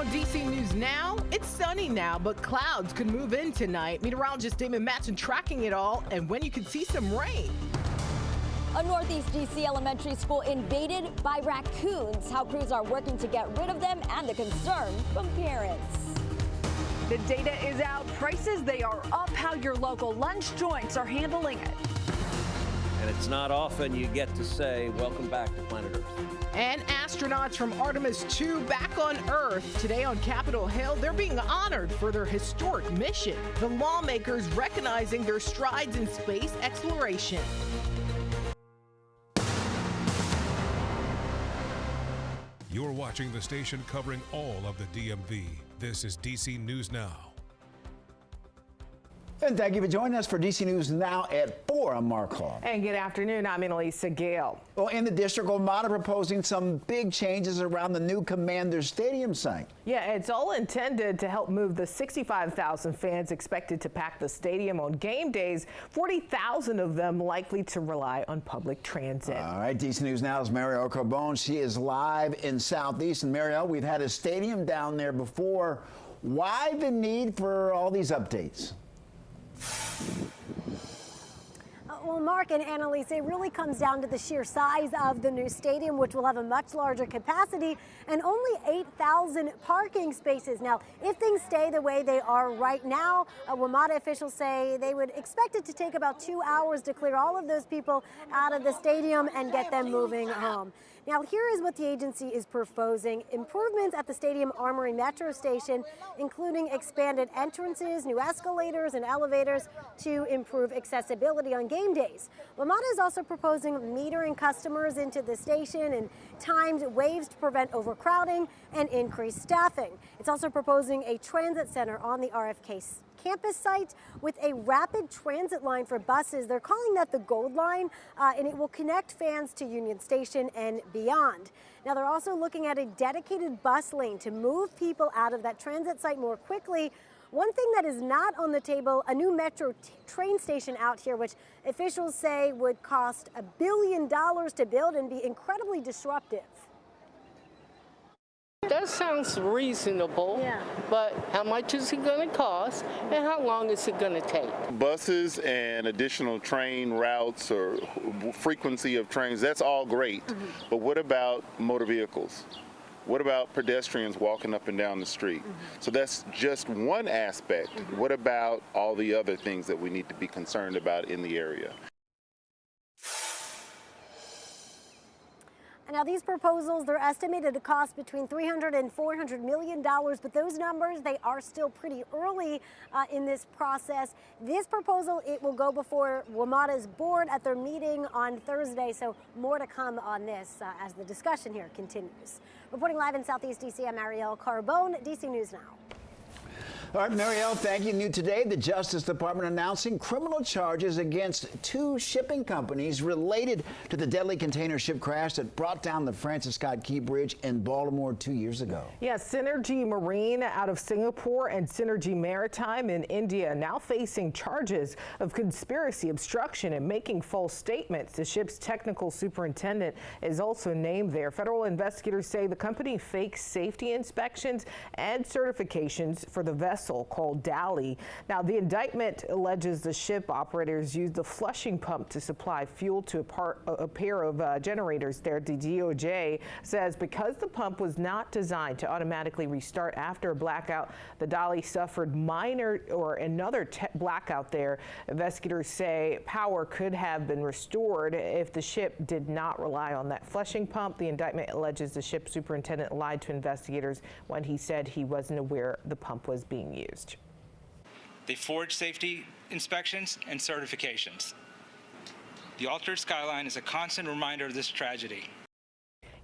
on DC News Now. It's sunny now, but clouds could move in tonight. Meteorologist Damon Matson tracking it all and when you could see some rain. A Northeast DC elementary school invaded by raccoons. How crews are working to get rid of them and the concern from parents. The data is out. Prices, they are up. How your local lunch joints are handling it. And it's not often you get to say, welcome back to planet Earth. And astronauts from Artemis 2 back on Earth. Today on Capitol Hill, they're being honored for their historic mission. The lawmakers recognizing their strides in space exploration. You're watching the station covering all of the DMV. This is DC News Now. And thank you for joining us for DC News Now at 4. I'm Mark Hall. And good afternoon. I'm Annalisa Gale. Well, in the district, WMATA proposing some big changes around the new Commander Stadium site. Yeah, it's all intended to help move the 65,000 fans expected to pack the stadium on game days, 40,000 of them likely to rely on public transit. All right, DC News Now's Marielle Carbone. She is live in Southeast. And Marielle, we've had a stadium down there before. Why the need for all these updates? Well, Mark and Annalise, it really comes down to the sheer size of the new stadium, which will have a much larger capacity and only 8,000 parking spaces. Now, if things stay the way they are right now, WMATA officials say they would expect it to take about 2 hours to clear all of those people out of the stadium and get them moving home. Now, here is what the agency is proposing. Improvements at the Stadium Armory Metro Station, including expanded entrances, new escalators and elevators to improve accessibility on game days. WMATA is also proposing metering customers into the station and timed waves to prevent overcrowding and increase staffing. It's also proposing a transit center on the RFK campus site with a rapid transit line for buses. They're calling that the Gold Line, and it will connect fans to Union Station and beyond. Now, they're also looking at a dedicated bus lane to move people out of that transit site more quickly. One thing that is not on the table, a new metro train station out here, which officials say would cost $1 billion to build and be incredibly disruptive. That sounds reasonable, but how much is it going to cost and how long is it going to take? Buses and additional train routes or frequency of trains, that's all great. But what about motor vehicles? What about pedestrians walking up and down the street? So that's just one aspect. What about all the other things that we need to be concerned about in the area? Now, these proposals, they're estimated to cost between $300 and $400 million, but those numbers, they are still pretty early in this process. This proposal, it will go before WMATA's board at their meeting on Thursday, so more to come on this as the discussion here continues. Reporting live in Southeast DC, I'm Marielle Carbone, DC News Now. All right, Marielle, thank you. New today, the Justice Department announcing criminal charges against 2 shipping companies related to the deadly container ship crash that brought down the Francis Scott Key Bridge in Baltimore 2 years ago. Yeah, Synergy Marine out of Singapore and Synergy Maritime in India now facing charges of conspiracy, obstruction, and making false statements. The ship's technical superintendent is also named there. Federal investigators say the company faked safety inspections and certifications for the vessel called Dali. Now, the indictment alleges the ship operators used the flushing pump to supply fuel to a pair of generators there. The DOJ says because the pump was not designed to automatically restart after a blackout, the Dali suffered another blackout there. Investigators say power could have been restored if the ship did not rely on that flushing pump. The indictment alleges the ship superintendent lied to investigators when he said he wasn't aware the pump was being used. They forged safety inspections and certifications. The altered skyline is a constant reminder of this tragedy.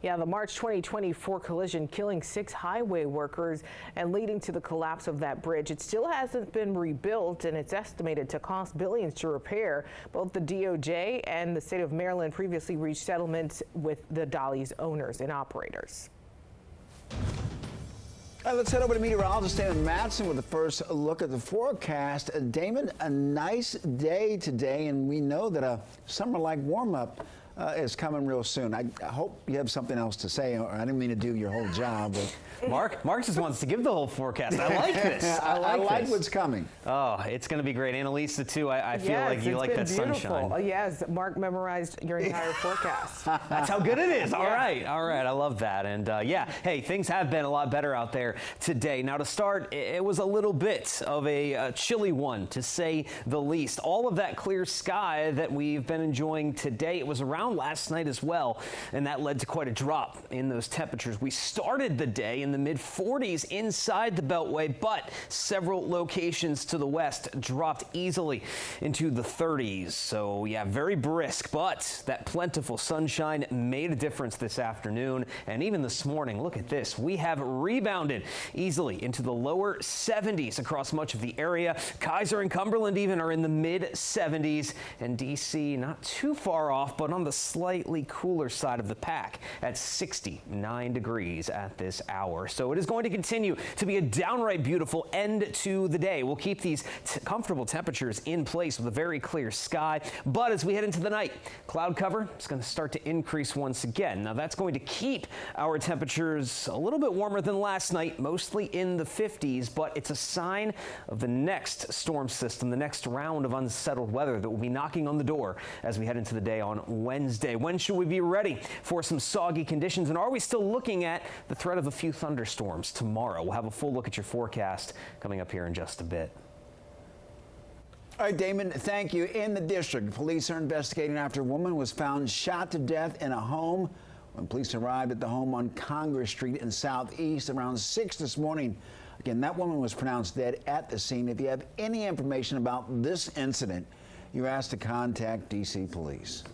Yeah, the March 2024 collision killing 6 highway workers and leading to the collapse of that bridge. It still hasn't been rebuilt, and it's estimated to cost billions to repair. Both the DOJ and the state of Maryland previously reached settlements with the Dali's owners and operators. All right, let's head over to meteorologist Damon Matson with the first look at the forecast. Damon, a nice day today, and we know that a summer-like warm-up is coming real soon. I hope you have something else to say. Or I didn't mean to do your whole job. But Mark just wants to give the whole forecast. I like this. I like what's coming. Oh, it's going to be great. Annalisa, too, I feel like you like that sunshine. Oh, yes, Mark memorized your entire forecast. That's how good it is. All right. I love that. And yeah, hey, things have been a lot better out there today. Now, to start, it was a little bit of a chilly one, to say the least. All of that clear sky that we've been enjoying today, it was around last night as well, and that led to quite a drop in those temperatures. We started the day in the mid-40s inside the Beltway, but several locations to the west dropped easily into the 30s. So yeah, very brisk, but that plentiful sunshine made a difference this afternoon. And even this morning, look at this. We have rebounded easily into the lower 70s across much of the area. Kaiser and Cumberland even are in the mid-70s, and DC not too far off, but on the slightly cooler side of the pack at 69 degrees at this hour. So it is going to continue to be a downright beautiful end to the day. We'll keep these comfortable temperatures in place with a very clear sky, but as we head into the night, cloud cover is going to start to increase once again. Now that's going to keep our temperatures a little bit warmer than last night, mostly in the 50s, but it's a sign of the next storm system, the next round of unsettled weather that will be knocking on the door as we head into the day on Wednesday. When should we be ready for some soggy conditions, and are we still looking at the threat of a few thunderstorms tomorrow? We'll have a full look at your forecast coming up here in just a bit. All right, Damon, thank you. In the district, police are investigating after a woman was found shot to death in a home. When police arrived at the home on Congress Street in Southeast around 6 this morning, again, that woman was pronounced dead at the scene. If you have any information about this incident, you're asked to contact DC Police.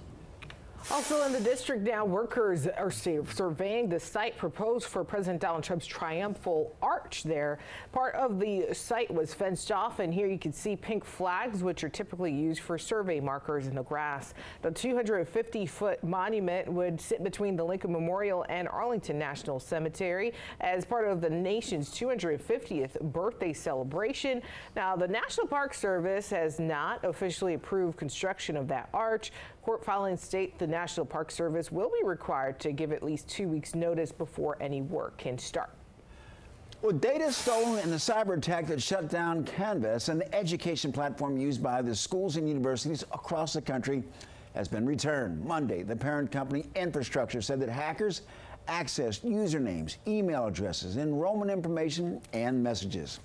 Also in the district now, workers are surveying the site proposed for President Donald Trump's triumphal arch there. Part of the site was fenced off, and here you can see pink flags, which are typically used for survey markers in the grass. The 250-foot monument would sit between the Lincoln Memorial and Arlington National Cemetery as part of the nation's 250th birthday celebration. Now, the National Park Service has not officially approved construction of that arch. Court filings state the National Park Service will be required to give at least 2 weeks notice before any work can start. Well, data stolen in the cyber attack that shut down Canvas, an education platform used by the schools and universities across the country, has been returned. Monday, the parent company Infrastructure said that hackers accessed usernames, email addresses, enrollment information, and messages.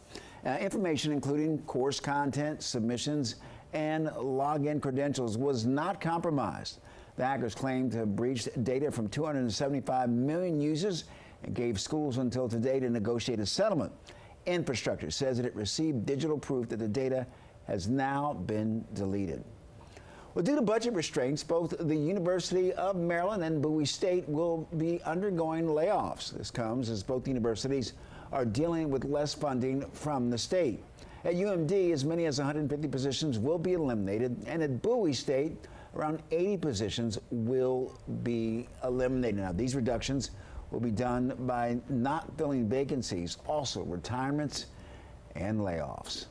Information including course content, submissions, and login credentials was not compromised. The hackers claimed to have breached data from 275 million users and gave schools until today to negotiate a settlement. Infrastructure says that it received digital proof that the data has now been deleted. Well, due to budget restraints, both the University of Maryland and Bowie State will be undergoing layoffs. This comes as both universities are dealing with less funding from the state. At UMD, as many as 150 positions will be eliminated, and at Bowie State, around 80 positions will be eliminated. Now, these reductions will be done by not filling vacancies, also retirements and layoffs.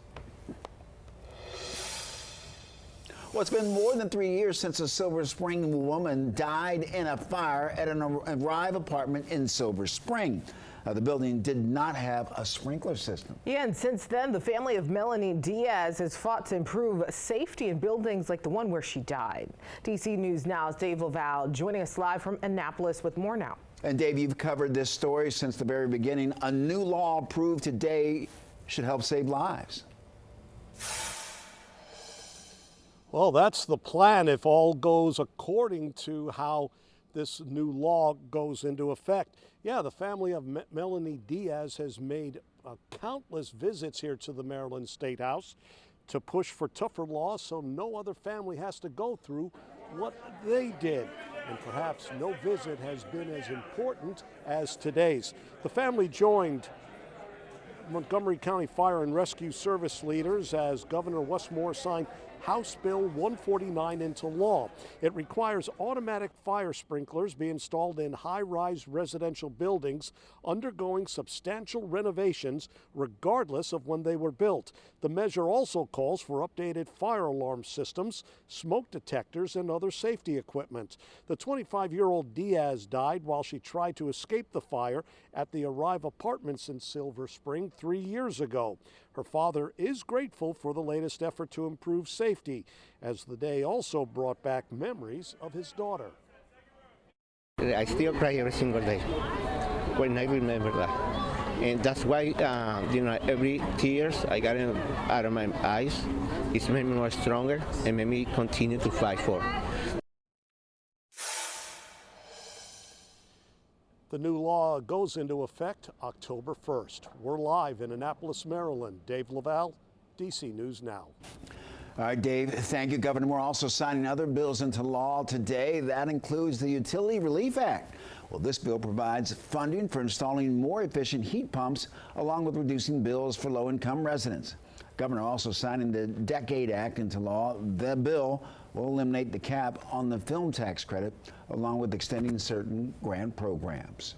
Well, it's been more than 3 years since a Silver Spring woman died in a fire at an Arrive apartment in Silver Spring. The building did not have a sprinkler system. Yeah, and since then, the family of Melanie Diaz has fought to improve safety in buildings like the one where she died. DC News Now's Dave LaValle joining us live from Annapolis with more now. And Dave, you've covered this story since the very beginning. A new law approved today should help save lives. Well, that's the plan if all goes according to how this new law goes into effect. Yeah, the family of Melanie Diaz has made countless visits here to the Maryland State House to push for tougher laws so no other family has to go through what they did. And perhaps no visit has been as important as today's. The family joined Montgomery County Fire and Rescue Service leaders as Governor Wes Moore signed House Bill 149 into law. It requires automatic fire sprinklers be installed in high-rise residential buildings undergoing substantial renovations regardless of when they were built. The measure also calls for updated fire alarm systems, smoke detectors, and other safety equipment. The 25-year-old Diaz died while she tried to escape the fire at the Arrive Apartments in Silver Spring 3 years ago. Her father is grateful for the latest effort to improve safety, as the day also brought back memories of his daughter. I still cry every single day when I remember that. And that's why, every tears I got out of my eyes, it's made me more stronger and made me continue to fight for. The new law goes into effect October 1st. We're live in Annapolis, Maryland. Dave Laval, DC News Now. All right, Dave, thank you, Governor. We're also signing other bills into law today. That includes the Utility Relief Act. Well, this bill provides funding for installing more efficient heat pumps, along with reducing bills for low-income residents. Governor also signing the Decade Act into law. The bill will eliminate the cap on the film tax credit, along with extending certain grant programs.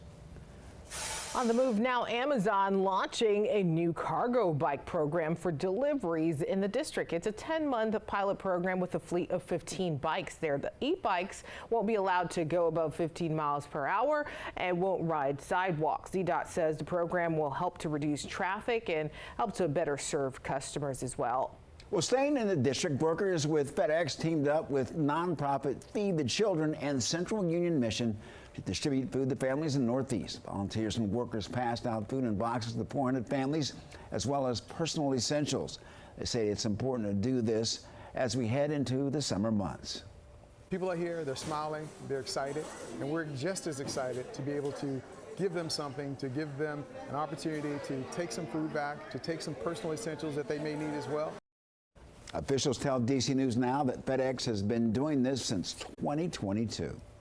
On the move now, Amazon launching a new cargo bike program for deliveries in the district. It's a 10-month pilot program with a fleet of 15 bikes there. The e-bikes won't be allowed to go above 15 miles per hour and won't ride sidewalks. ZDOT says the program will help to reduce traffic and help to better serve customers as well. Well, staying in the district, workers with FedEx teamed up with nonprofit Feed the Children and Central Union Mission to distribute food to families in the Northeast. Volunteers and workers passed out food in boxes to 400 families, as well as personal essentials. They say it's important to do this as we head into the summer months. People are here, they're smiling, they're excited, and we're just as excited to be able to give them something, to give them an opportunity to take some food back, to take some personal essentials that they may need as well. Officials tell DC News Now that FedEx has been doing this since 2022.